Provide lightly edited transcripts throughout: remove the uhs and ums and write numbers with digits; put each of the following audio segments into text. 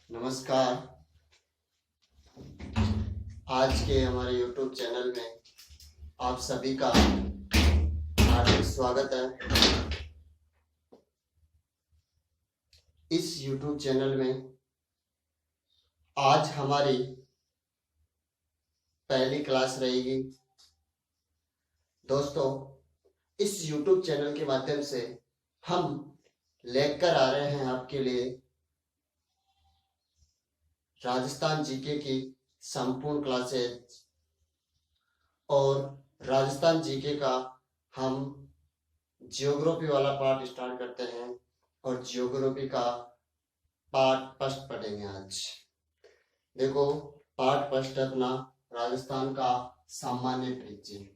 नमस्कार। आज के हमारे YouTube चैनल में आप सभी का हार्दिक स्वागत है। इस YouTube चैनल में आज हमारी पहली क्लास रहेगी। दोस्तों, इस YouTube चैनल के माध्यम से हम लेकर आ रहे हैं आपके लिए राजस्थान जीके की संपूर्ण क्लासेज। और राजस्थान जीके का हम ज्योग्राफी वाला पार्ट स्टार्ट करते हैं और ज्योग्राफी का पार्ट फर्स्ट पढ़ेंगे आज। देखो, पार्ट फर्स्ट अपना राजस्थान का सामान्य परिचय।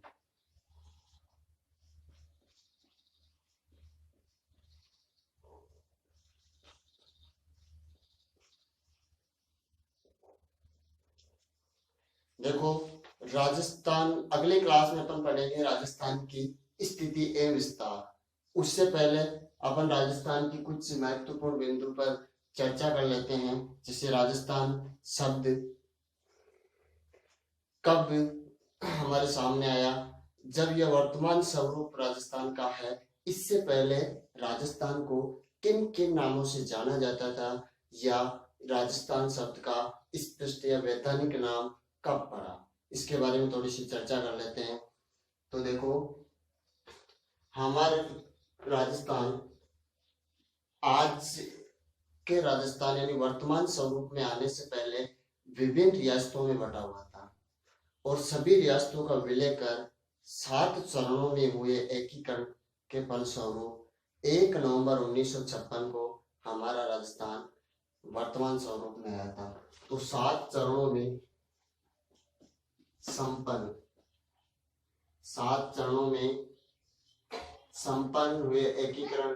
देखो, राजस्थान अगले क्लास में अपन पढ़ेंगे राजस्थान की स्थिति एवं विस्तार। उससे पहले अपन राजस्थान की कुछ महत्वपूर्ण बिंदु पर चर्चा कर लेते हैं। जैसे राजस्थान शब्द कब हमारे सामने आया, जब यह वर्तमान स्वरूप राजस्थान का है। इससे पहले राजस्थान को किन किन नामों से जाना जाता था, या राजस्थान शब्द का स्पष्ट या वैधानिक नाम कब पड़ा, इसके बारे में थोड़ी सी चर्चा कर लेते हैं। तो देखो, हमारे राजस्थान आज के राजस्थान यानी वर्तमान स्वरूप में आने से पहले विभिन्न रियासतों में बटा हुआ था, और सभी रियासतों का विलय कर 7 चरणों में हुए एकीकरण के फलस्वरूप 1 नवंबर 1956 को हमारा राजस्थान वर्तमान स्वरूप में आया था। तो 7 चरणों में संपन्न 7 चरणों में संपन्न हुए एकीकरण,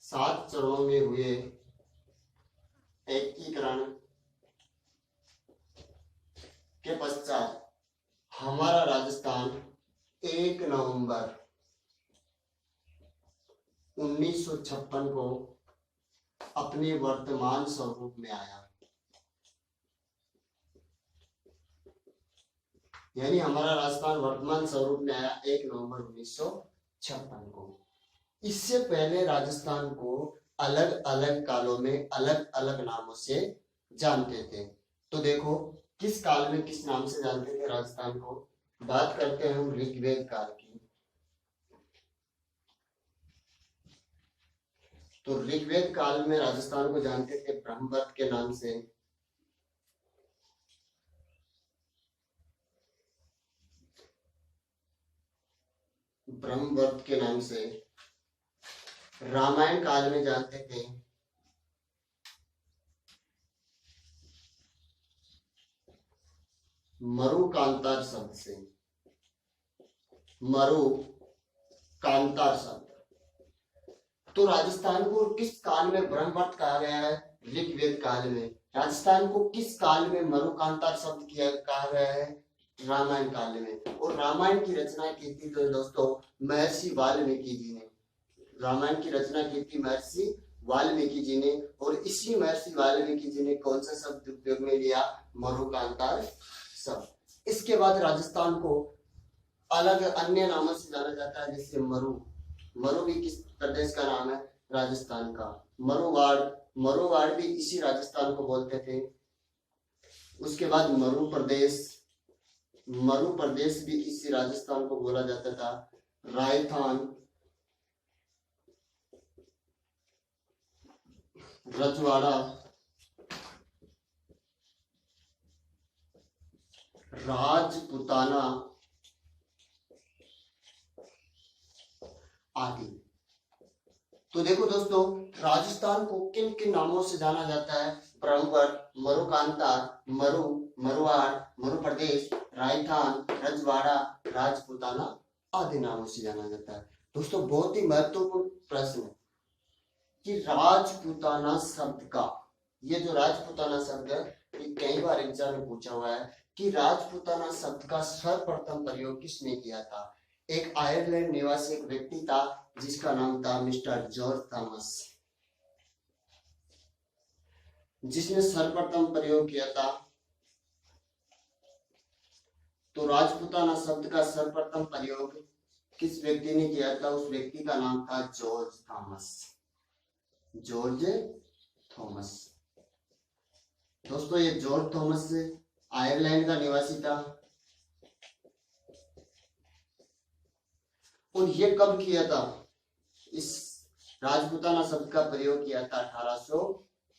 7 चरणों में हुए एकीकरण के पश्चात हमारा राजस्थान 1 नवंबर 1956 को अपने वर्तमान स्वरूप में आया। यानी हमारा राजस्थान वर्तमान स्वरूप में आया 1 नवंबर 1956 को। इससे पहले राजस्थान को अलग अलग कालों में अलग अलग नामों से जानते थे। तो देखो, किस काल में किस नाम से जानते थे राजस्थान को। बात करते हैं हम ऋग्वेद काल की। तो ऋग्वेद काल में राजस्थान को जानते थे ब्रह्मवत के नाम से। ब्रह्मवत के नाम से। रामायण काल में जानते थे मरु कांतार शब्द से। मरु कांतार शब्द। तो राजस्थान को किस काल में ब्रह्मवत कहा गया है? ऋग्वेद काल में। राजस्थान को किस काल में मरु कांतार शब्द कहा गया है? रामायण काल में। और रामायण की रचना की थी तो दोस्तों महर्षि वाल्मीकि जी ने। रामायण की रचना की थी महर्षि वाल्मीकि जी ने। और इसी महर्षि वाल्मीकि जी ने कौन सा शब्द उपयोग में लिया? मरु कांतार शब्द। इसके बाद राजस्थान को अलग अन्य नामों से जाना जाता है, जैसे मरु। मरु भी किस प्रदेश का नाम है? राजस्थान का। मरुवाड़, मरुवाड़ भी इसी राजस्थान को बोलते थे। उसके बाद मरु प्रदेश, मरु प्रदेश भी इसी राजस्थान को बोला जाता था। राजस्थान, रजवाड़ा, राजपुताना आदि। तो देखो दोस्तों, राजस्थान को किन किन नामों से जाना जाता है? ब्रह्मवत, मरु कांतार, मरु, मरुवाड़, मरु प्रदेश, राजस्थान, रजवाड़ा, राजपुताना आदि नामों से जाना जाता है। दोस्तों, बहुत ही महत्वपूर्ण प्रश्न है कि राजपुताना शब्द का, ये जो राजपुताना शब्द है, ये कई बार एग्जाम में पूछा हुआ है कि राजपुताना शब्द का सर्वप्रथम प्रयोग किसने किया था? एक आयरलैंड निवासी एक व्यक्ति था जिसका नाम था मिस्टर जॉर्ज थॉमस, जिसने सर्वप्रथम प्रयोग किया था। तो राजपूताना शब्द का सर्वप्रथम प्रयोग किस व्यक्ति ने किया था? उस व्यक्ति का नाम था जॉर्ज थॉमस, जॉर्ज थॉमस। दोस्तों, ये जॉर्ज थॉमस आयरलैंड का निवासी था और ये कब किया था? इस राजपूताना शब्द का प्रयोग किया था 1800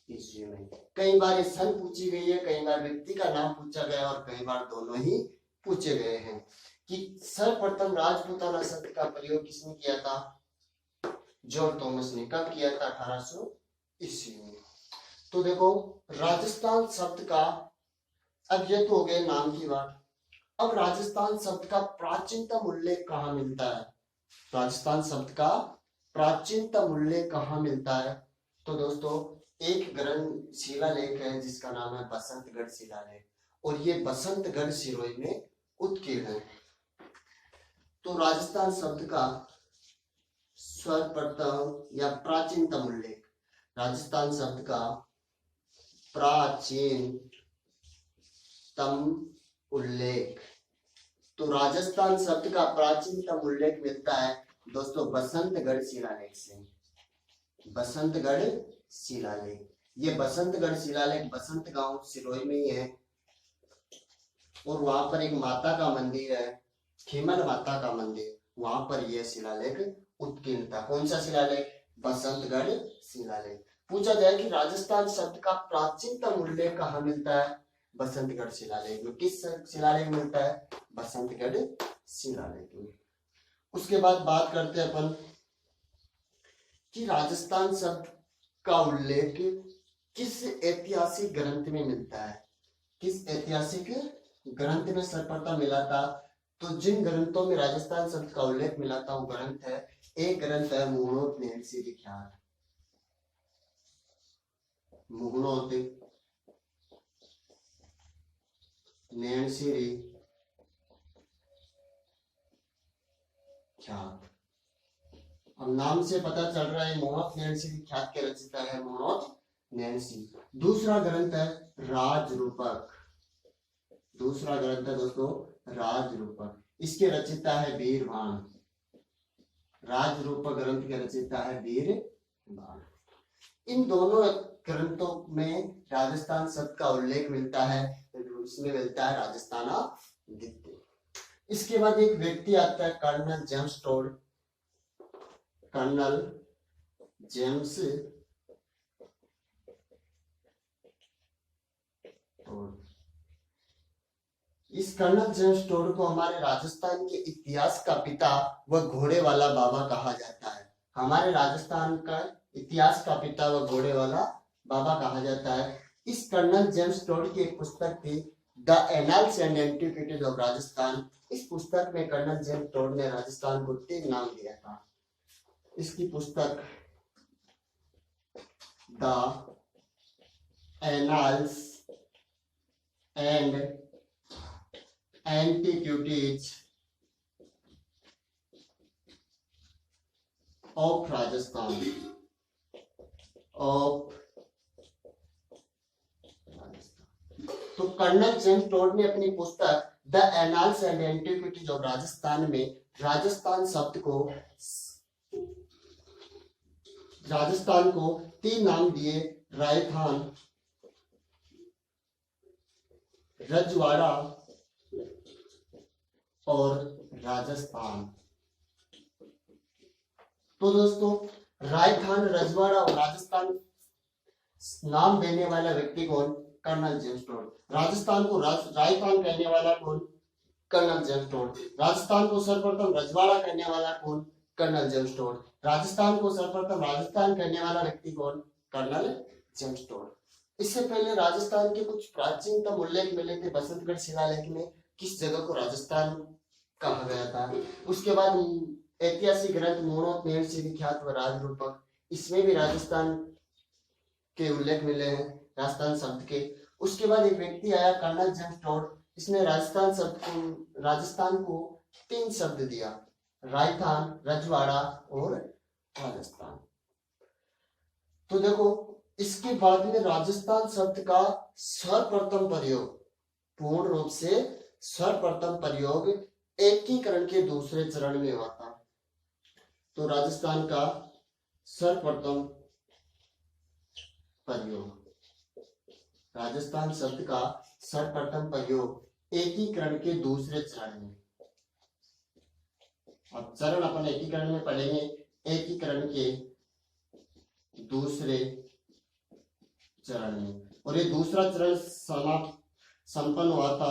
ईस्वी में। कई बार ये सन पूछी गई है, कई बार व्यक्ति का नाम पूछा गया और कई बार दोनों ही पूछे गए हैं कि सर्वप्रथम राजपूताना शब्द का प्रयोग किसने किया था? जॉर्ज थॉमस ने। कब किया था? 1800 ईस्वी में। तो देखो, राजस्थान शब्द का, अब ये तो हो गए नाम की बात। अब राजस्थान शब्द का प्राचीनतम उल्लेख कहाँ मिलता है? राजस्थान शब्द का प्राचीनतम उल्लेख कहाँ मिलता है? तो दोस्तों, एक ग्रंथ शिलालेख है जिसका नाम है बसंतगढ़ शिलालेख, और ये बसंतगढ़ सिरोही में उत्कीर्ण है। तो राजस्थान शब्द का सर्वप्रथम या प्राचीनतम उल्लेख, राजस्थान शब्द का प्राचीनतम उल्लेख, तो राजस्थान शब्द का प्राचीनतम उल्लेख मिलता है दोस्तों बसंतगढ़ शिलालेख से। बसंतगढ़ शिलालेख, ये बसंतगढ़ शिलालेख बसंत गांव सिरोही में ही है, और वहां पर एक माता का मंदिर है, खीमन माता का मंदिर, वहां पर यह शिलालेख उत्कीर्ण था। कौन सा शिलालेख? बसंतगढ़ शिलालेख। पूछा जाए कि राजस्थान शब्द का प्राचीनतम उल्लेख कहाँ मिलता है? बसंतगढ़ शिलालेख में। किस शिलालेख मिलता है? बसंतगढ़ शिलालेख में। उसके बाद बात करते हैं अपन कि राजस्थान शब्द का उल्लेख किस ऐतिहासिक ग्रंथ में मिलता है? किस ऐतिहासिक ग्रंथ में सर्वप्रथम मिला था? तो जिन ग्रंथों में राजस्थान शब्द का उल्लेख मिला था वो ग्रंथ है, एक ग्रंथ है मुहणोत नैणसी विख्यात, मुहणोत नैणसी विख्यात। अब नाम से पता चल रहा है मुहणोत नैणसी विख्यात के रचयिता है मुहणोत नैणसी। दूसरा ग्रंथ है राजरूपक, दूसरा ग्रंथ है दोस्तों राजरूपक, इसके रचयिता है वीरबाण। राजरूपक ग्रंथ के रचयिता है वीरबाण। इन दोनों ग्रंथों में राजस्थान शब्द का उल्लेख मिलता है, इसमें मिलता है राजस्थाना द्वितीय। इसके बाद एक व्यक्ति आता है colonel James Tod, colonel James Tod. इस कर्नल जेम्स टोड को हमारे राजस्थान के इतिहास का पिता व घोड़े वाला बाबा कहा जाता है। हमारे राजस्थान का इतिहास का पिता व घोड़े वाला बाबा कहा जाता है। इस कर्नल जेम्स टोड की एक पुस्तक थी the annals and antiquities of Rajasthan. इस पुस्तक में कर्नल जेम्स टोड ने राजस्थान को 3 नाम दिया था। इसकी पुस्तक the annals and antiquities of Rajasthan, तो कर्नल जेम्स टोड ने अपनी पुस्तक the annals and antiquities of Rajasthan में राजस्थान शब्द को, राजस्थान को 3 नाम दिए, राजस्थान, रजवाड़ा और राजस्थान। तो दोस्तों, राजस्थान, रजवाड़ा और राजस्थान नाम देने वाला व्यक्ति कौन? Colonel James toad. राजस्थान को राजस्थान कहने वाला कौन? Colonel James toad. राजस्थान को सर्वप्रथम रजवाड़ा कहने वाला कौन? Colonel James toad. राजस्थान को सर्वप्रथम राजस्थान कहने वाला व्यक्ति कौन? Colonel James Tod. इससे पहले राजस्थान के कुछ प्राचीनतम उल्लेख मिले थे बसंतगढ़ शिलालेख में, किस जगह को राजस्थान कहा गया था। उसके बाद ऐतिहासिक ग्रंथ मुहणोत नैणसी विख्यात व राजरूपक, इसमें भी राजस्थान के उल्लेख मिले हैं, राजस्थान शब्द के। उसके बाद एक व्यक्ति आया कर्नल जेम्स टोड, इसने राजस्थान को 3 शब्द दिया। राजस्थान, रजवाड़ा और राजस्थान। तो देखो इसके बाद में राजस्थान शब्द का सर्वप्रथम प्रयोग, पूर्ण रूप से सर्वप्रथम प्रयोग एकीकरण के दूसरे चरण में हुआ था। तो राजस्थान का सर्वप्रथम प्रयोग, राजस्थान शब्द का सर्वप्रथम प्रयोग एकीकरण के दूसरे चरण में। अब चरण अपन एकीकरण में पढ़ेंगे, एकीकरण के दूसरे चरण में। और ये दूसरा चरण समाप्त संपन्न हुआ था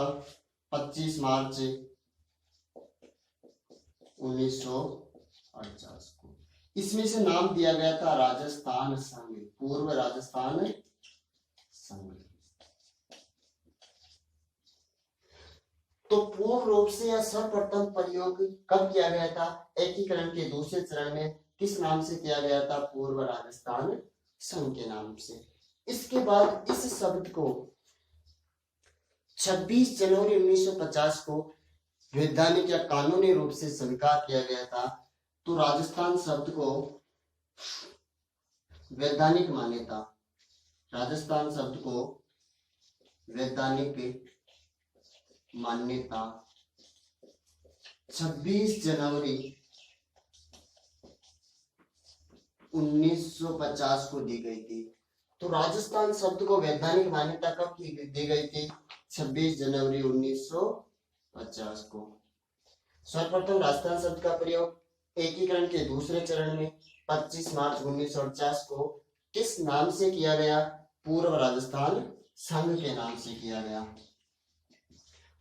25 मार्च 1948 को। इसमें से नाम दिया गया था राजस्थान संघ, पूर्व राजस्थान संघ। तो पूर्ण रूप से यह सर्वप्रथम प्रयोग कब किया गया था? एकीकरण के दूसरे चरण में। किस नाम से किया गया था? पूर्व राजस्थान संघ के नाम से। इसके बाद इस शब्द को 26 जनवरी 1950 को वैधानिक या कानूनी रूप से स्वीकार किया गया था। तो राजस्थान शब्द को वैधानिक मान्यता, राजस्थान शब्द को वैधानिक मान्यता 26 जनवरी 1950 को दी गई थी। तो राजस्थान शब्द को वैधानिक मान्यता कब दी गई थी? 26 जनवरी 1950 को। सर्वप्रथम राजस्थान शब्द का प्रयोग एकीकरण के दूसरे चरण में 25 मार्च 1949 को किस नाम से किया गया? पूर्व राजस्थान संघ के नाम से किया गया।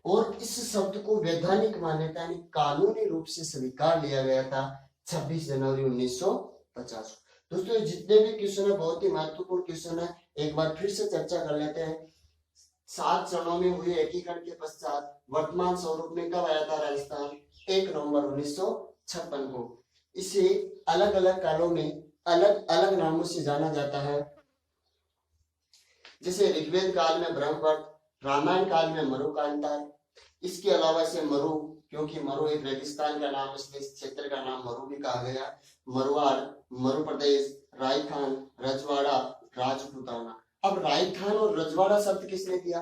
और इस शब्द को वैधानिक मान्यता यानी कानूनी रूप से स्वीकार लिया गया था 26 जनवरी 1950। दोस्तों जितने भी क्वेश्चन है बहुत ही महत्वपूर्ण क्वेश्चन है, एक बार फिर से चर्चा कर लेते हैं। 7 चरणों में हुए एकीकरण के पश्चात वर्तमान स्वरूप में कब आया था राजस्थान? 1 नवंबर 1956 को। इसे अलग अलग कालों में अलग अलग नामों से जाना जाता है, जैसे ऋग्वेद काल में ब्रह्मवट, रामायण काल में मरुकांतार। इसके अलावा इसे मरु, क्योंकि मरु एक रेगिस्तान का नाम, इसलिए इस क्षेत्र का नाम मरु भी कहा गया। मरुआड़, मरु प्रदेश, राजस्थान, रजवाड़ा, राजपूताना। अब राजस्थान और रजवाड़ा शब्द किसने दिया?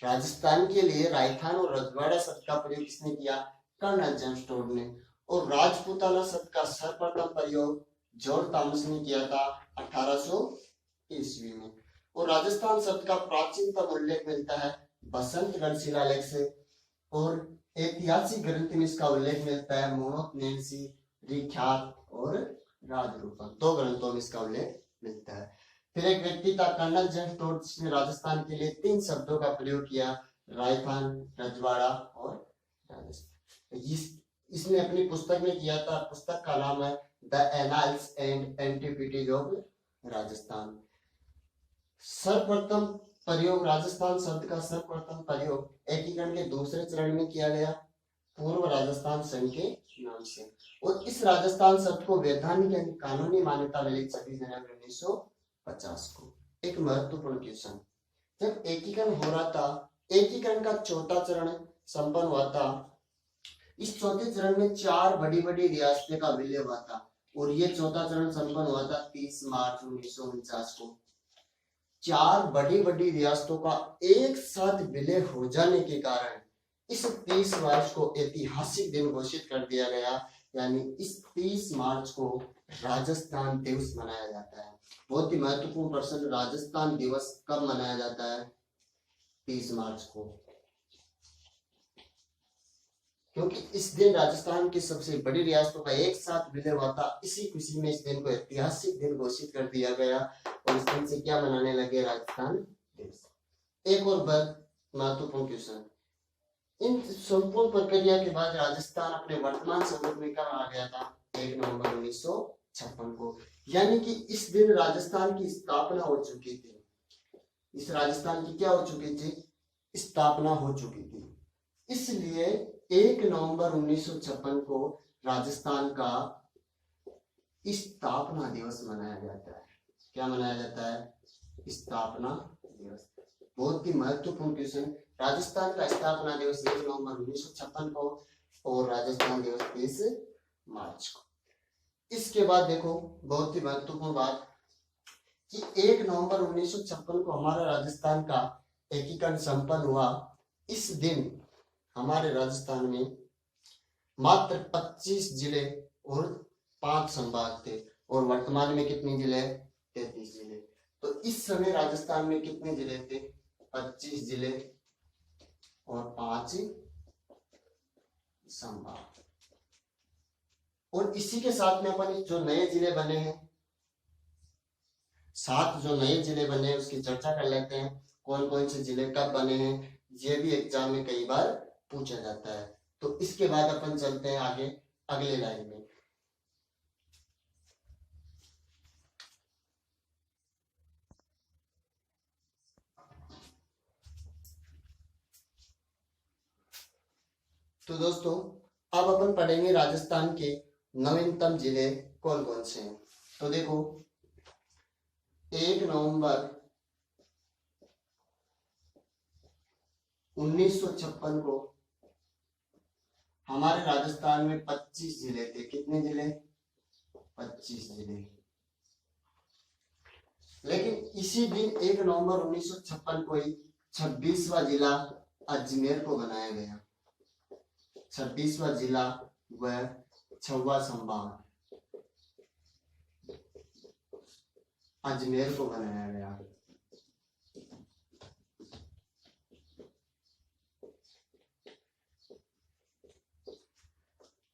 राजस्थान के लिए राजस्थान और रजवाड़ा शब्द का प्रयोग किसने किया? कर्नल जेम्स टोड ने। और राजपूताना शब्द का सर्वप्रथम प्रयोग जॉर्ज थॉमस ने किया था 1800 ईस्वी में। और राजस्थान शब्द का प्राचीनतम उल्लेख मिलता है बसंतगढ़ शिलालेख से, और ऐतिहासिक ग्रंथ में इसका उल्लेख मिलता है मोनोतनेसी, रिख्यात और राजरूपम। 2 ग्रंथों में इसका उल्लेख मिलता है। फिर एक व्यक्ति था कर्नल जेम्स टोड, जिसने राजस्थान के लिए 3 शब्दों का प्रयोग किया, राजस्थान, रजवाड़ा और राजस्थान। इसने अपनी पुस्तक में किया था, पुस्तक का नाम है the annals and antiquities of Rajasthan. सर्वप्रथम प्रयोग राजस्थान शब्द का सर्वप्रथम प्रयोग एकीकरण के दूसरे चरण में किया गया पूर्व राजस्थान संघ के नाम से। और इस राजस्थान शब्द को वैधानिक यानी कानूनी मान्यता मिली 26 जनवरी 1950 को। एक महत्वपूर्ण क्वेश्चन, जब एकीकरण हो रहा था, एकीकरण का चौथा चरण संपन्न हुआ था। इस चौथे चरण में 4 बड़ी बड़ी रियासतें का विलय हुआ था, और ये चौथा चरण संपन्न हुआ था 30 मार्च 1949 को। 4 बड़ी बड़ी रियासतों का एक साथ विलय हो जाने के कारण इस 30 मार्च को ऐतिहासिक दिन घोषित कर दिया गया, यानी इस 30 मार्च को राजस्थान दिवस मनाया जाता है। बहुत ही महत्वपूर्ण प्रश्न, राजस्थान दिवस कब मनाया जाता है? 30 मार्च को, क्योंकि इस दिन राजस्थान की सबसे बड़ी रियासतों का एक साथ विलय हुआ था। इसी खुशी में इस दिन को ऐतिहासिक दिन घोषित कर दिया गया, और इस दिन से क्या मनाने लगे? राजस्थान दिवस। एक और महत्वपूर्ण क्वेश्चन, इन संपूर्ण प्रक्रिया के बाद राजस्थान अपने वर्तमान स्वरूप में कब आ गया था? 1 नवंबर 1956 को। यानी कि इस दिन राजस्थान की स्थापना हो चुकी थी। इस राजस्थान की क्या हो चुकी थी? स्थापना हो चुकी थी। इसलिए 1 नवंबर 1956 को राजस्थान का स्थापना दिवस मनाया जाता है। क्या मनाया जाता है? स्थापना दिवस। बहुत ही महत्वपूर्ण क्वेश्चन, राजस्थान का स्थापना दिवस 1 नवंबर 1956 को और राजस्थान दिवस 30 मार्च को। इसके बाद देखो बहुत ही महत्वपूर्ण बात कि 1 नवंबर 1956 को हमारा राजस्थान का एकीकरण संपन्न हुआ। इस दिन हमारे राजस्थान में मात्र 25 जिले और 5 संभाग थे और वर्तमान में कितने जिले? 33 जिले। तो इस समय राजस्थान में कितने जिले थे? 25 जिले और 5 संभाग। और इसी के साथ में अपन जो नए जिले बने हैं, 7 जो नए जिले बने हैं उसकी चर्चा कर लेते हैं। कौन कौन से जिले कब बने हैं, ये भी एग्जाम में कई बार पूछा जाता है। तो इसके बाद अपन चलते हैं आगे अगले लाइन में। तो दोस्तों अब अपन पढ़ेंगे राजस्थान के नवीनतम जिले कौन कौन से हैं। तो देखो 1 नवंबर 1956 को हमारे राजस्थान में 25 जिले थे। कितने जिले? 25 जिले। लेकिन इसी दिन 1 नवंबर 1956 को ही 26वां जिला अजमेर को बनाया गया। 26वां जिला व 6वां संभाग अजमेर को बनाया गया।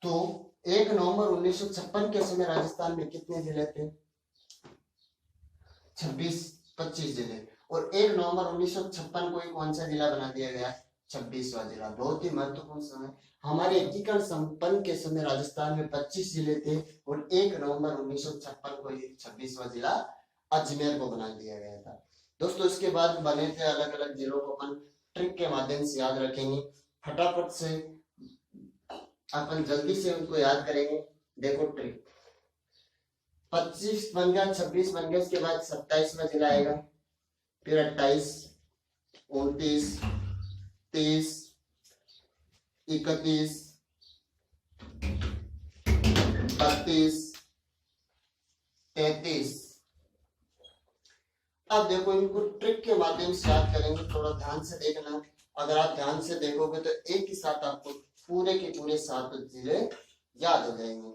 तो 1 नवंबर 1956 के समय राजस्थान में कितने जिले थे? 25 जिले। और 1 नवंबर 1956 को ही कौन सा जिला बना दिया गया? 26वां जिला। बहुत ही महत्वपूर्ण समय। हमारे एकीकरण संपन्न के समय राजस्थान में 25 जिले थे और 1 नवंबर 1956 को ही 26वां जिला अजमेर को बना दिया गया था। दोस्तों इसके बाद बने थे अलग अलग जिलों को अपन ट्रिक के माध्यम से याद रखेंगे। फटाफट से अपन जल्दी से उनको याद करेंगे। देखो ट्रिक 25 बन गया, 26 बन गया, इसके बाद 27वां जिला आएगा, फिर 28, 29, 30, 31, 32, 33। अब देखो इनको ट्रिक के माध्यम से याद करेंगे। थोड़ा ध्यान से देखना। अगर आप ध्यान से देखोगे तो एक ही साथ आपको पूरे के पूरे 7 जिले याद हो जाएंगे।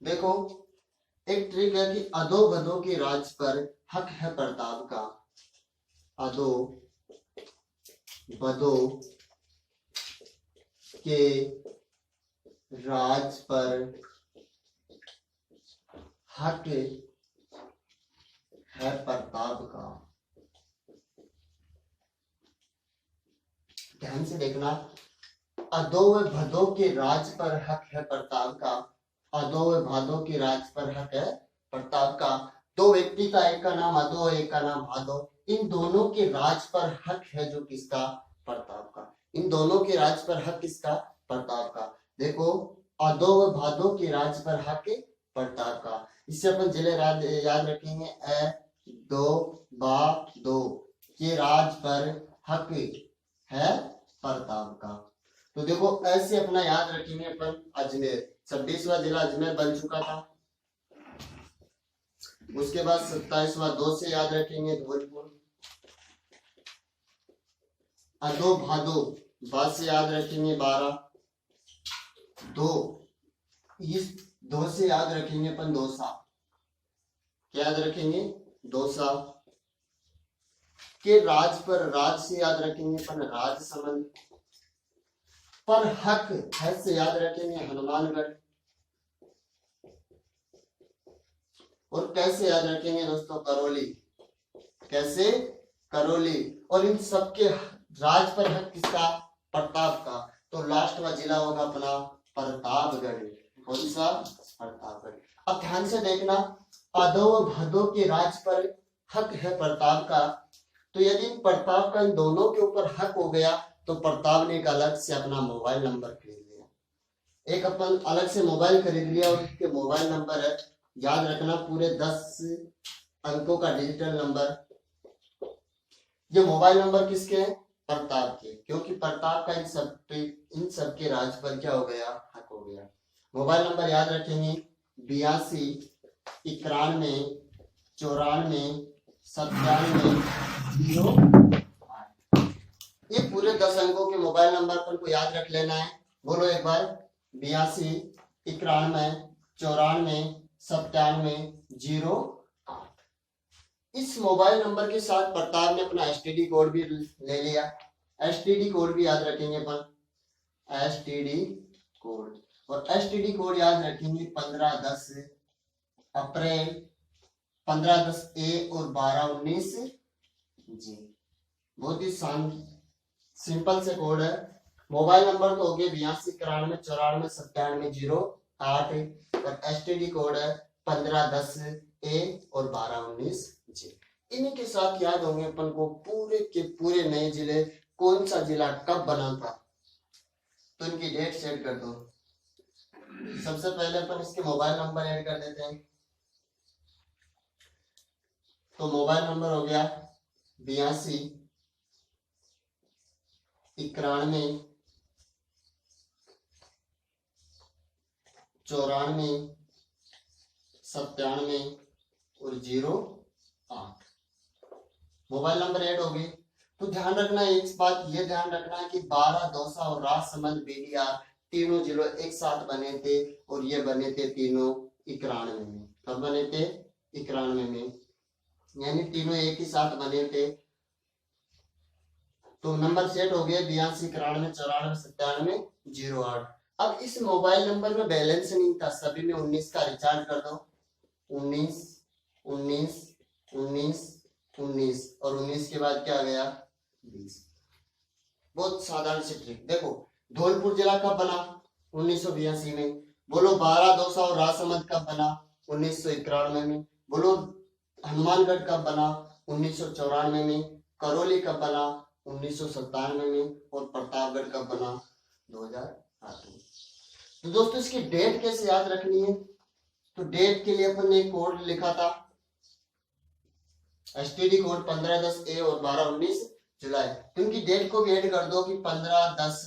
देखो एक ट्रिक है कि अधो बधो के राज पर हक है प्रताप का। अधो बधो के राज पर हक है प्रताप का। ध्यान से देखना। अधो व भदो के राज पर हक है प्रताप का। अधो व भादो के राज पर हक है प्रताप का। दो व्यक्ति का, एक का नाम अधो एक का नाम भादो, इन दोनों के राज पर हक है जो किसका? प्रताप का। इन दोनों के राज पर हक किसका? प्रताप का। देखो अधो व भादो के राज पर हक प्रताप का। इससे अपन जिले याद रखेंगे। दो बा दो के राज पर हक है प्रताप का। तो देखो ऐसे अपना याद रखेंगे अपन। अजमेर 26वां जिला अजमेर बन चुका था। उसके बाद 27वां 2 से याद रखेंगे धौलपुर। अधो भादो बा से याद रखेंगे 12। 2 इस 2 से याद रखेंगे अपन दौसा। क्या याद रखेंगे? दौसा के राज पर, राज से याद रखेंगे अपन राजसमंद। पर हक है से याद रखेंगे हनुमानगढ़। और कैसे याद रखेंगे दोस्तों? करौली। कैसे? करौली। और इन सबके राज पर हक किसका? प्रताप का। तो लास्ट वाला जिला होगा अपना प्रतापगढ़। कौन सा? प्रतापगढ़। अब ध्यान से देखना। अधो व भदो के राज पर हक है प्रताप का। तो यदि प्रताप का इन दोनों के ऊपर हक हो गया तो प्रताप ने एक अलग से अपना मोबाइल नंबर खरीद लिया। एक अपन अलग से मोबाइल खरीद लिया और उसके मोबाइल नंबर है, याद रखना, पूरे 10 अंकों का डिजिटल नंबर। ये मोबाइल नंबर किसके हैं? प्रताप के, क्योंकि प्रताप का इन सब के राज पर क्या हो गया? हक हो गया। मोबाइल नंबर याद रखेंगे 82 91 94 97 08। ये पूरे 10 अंकों के मोबाइल नंबर पर को याद रख लेना है। बोलो एक बार, 82 91 94 97 08। इस मोबाइल नंबर के साथ प्रताप ने अपना एसटीडी कोड भी ले लिया। एसटीडी कोड भी याद रखेंगे अपन, एसटीडी कोड। और एसटीडी कोड याद रखेंगे 1510 अप्रैल, 1510 ए और 1219 जी। बहुत ही सिंपल से कोड है। मोबाइल नंबर तो हो गए 82 91 94 97 08 और एसटीडी कोड है 1510 ए और 1219 जी। इन्हीं के साथ याद होंगे अपन को पूरे के पूरे नए जिले, कौन सा जिला कब बना था, तो इनकी डेट सेट कर दो। सबसे पहले अपन इसके मोबाइल नंबर ऐड कर देते हैं। तो मोबाइल नंबर हो गया 82 91 94 97 और 08 मोबाइल नंबर ऐड हो गए। तो ध्यान रखना एक बात, ये ध्यान रखना है कि 12 दौसा और राजसमंद बीडीआर तीनों जिलों एक साथ बने थे और ये बने थे तीनों 91 में। कब बने थे? 91 में, यानी तीनों एक ही साथ बने थे। तो नंबर सेट हो गए 82 91 94 97 08। अब इस मोबाइल नंबर में बैलेंस नहीं था, सभी में 19 का रिचार्ज कर दो। 19 19 19 19 और 19 के बाद क्या आ गया? 20। बहुत साधारण सी ट्रिक। देखो धौलपुर जिला कब बना? 1982 में। बोलो 12 दौसा और राजसमंद कब बना? 1991 में। बोलो हनुमानगढ़ कब बना? 1994 में। करौली कब बना? 1997 में। और प्रतापगढ़ कब बना? 2008 में। तो दोस्तों इसकी डेट कैसे याद रखनी है? तो डेट के लिए अपन ने कोड लिखा था, एसटीडी कोड 1510 ए और 1219 जुलाई। तो इनकी डेट को भी ऐड कर दो कि 1510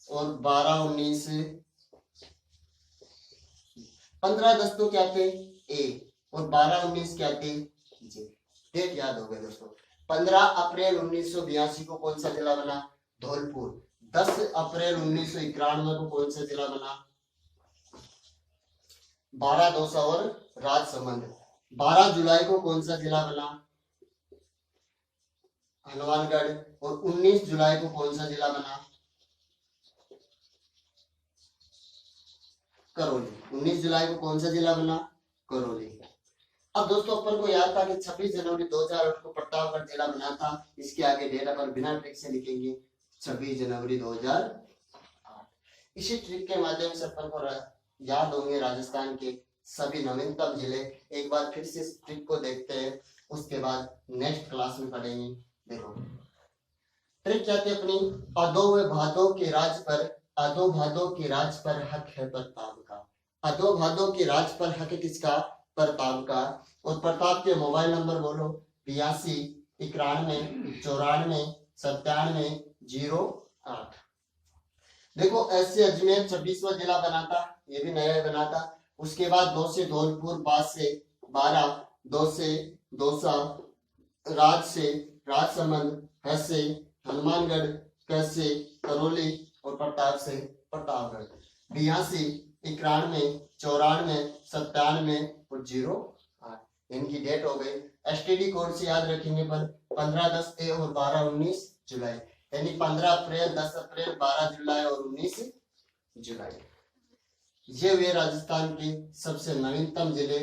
और 1219। 1510 तो क्या थे? ए और 1219 क्या थे? जी। डेट याद हो गया दोस्तों। 15 अप्रैल 1982 को कौन सा जिला बना? धौलपुर। 10 अप्रैल 1991 को कौन सा जिला बना? 12 दौसा और राजसमंद। 12 जुलाई को कौन सा जिला बना? हनुमानगढ़। और 19 जुलाई को कौन सा जिला बना? करौली। 19 जुलाई को कौन सा जिला बना? करौली। अब दोस्तों अपन को याद था कि 26 जनवरी 2008 को प्रतापगढ़ जिला बना था। इसके आगे डेट अपन बिना ट्रिक से लिखेंगे 26 जनवरी 2008। इसी ट्रिक के माध्यम से अपन को याद होंगे राजस्थान के सभी नवीनतम जिले। एक बार फिर से इस ट्रिक को देखते हैं, उसके बाद नेक्स्ट क्लास में पढ़ेंगे। देखो ट्रिक क्या थी अपनी? अदो व भादो के राज पर, अदो भादो के राज पर हक है प्रताप का। अदो भादो के राज पर हक किसका? प्रताप का। और प्रताप के मोबाइल नंबर बोलो 82 91 94 97 08। देखो ऐसे अजमेर 26वां जिला बना था, ये भी नया बना था। उसके बाद 2 से धौलपुर, 5 से 12, 2 से दौसा, राज से राजसमंद, ह से हनुमानगढ़, क से करौली और प्रताप से प्रतापगढ़। 82 91 94 97 और 08 इनकी डेट हो गई। एसटीडी कोड से याद रखेंगे पर 1510 ए और 1219 जुलाई, यानी 15 अप्रैल 10 अप्रैल 12 जुलाई और 19 जुलाई। ये वे राजस्थान के सबसे नवीनतम जिले।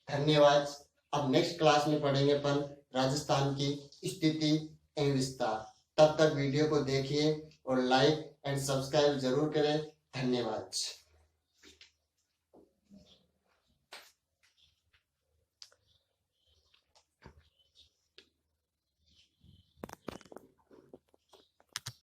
धन्यवाद। अब नेक्स्ट क्लास में पढ़ेंगे अपन राजस्थान की स्थिति एवं विस्तार। तब तक वीडियो को देखिए और लाइक एंड सब्सक्राइब जरूर करें। धन्यवाद।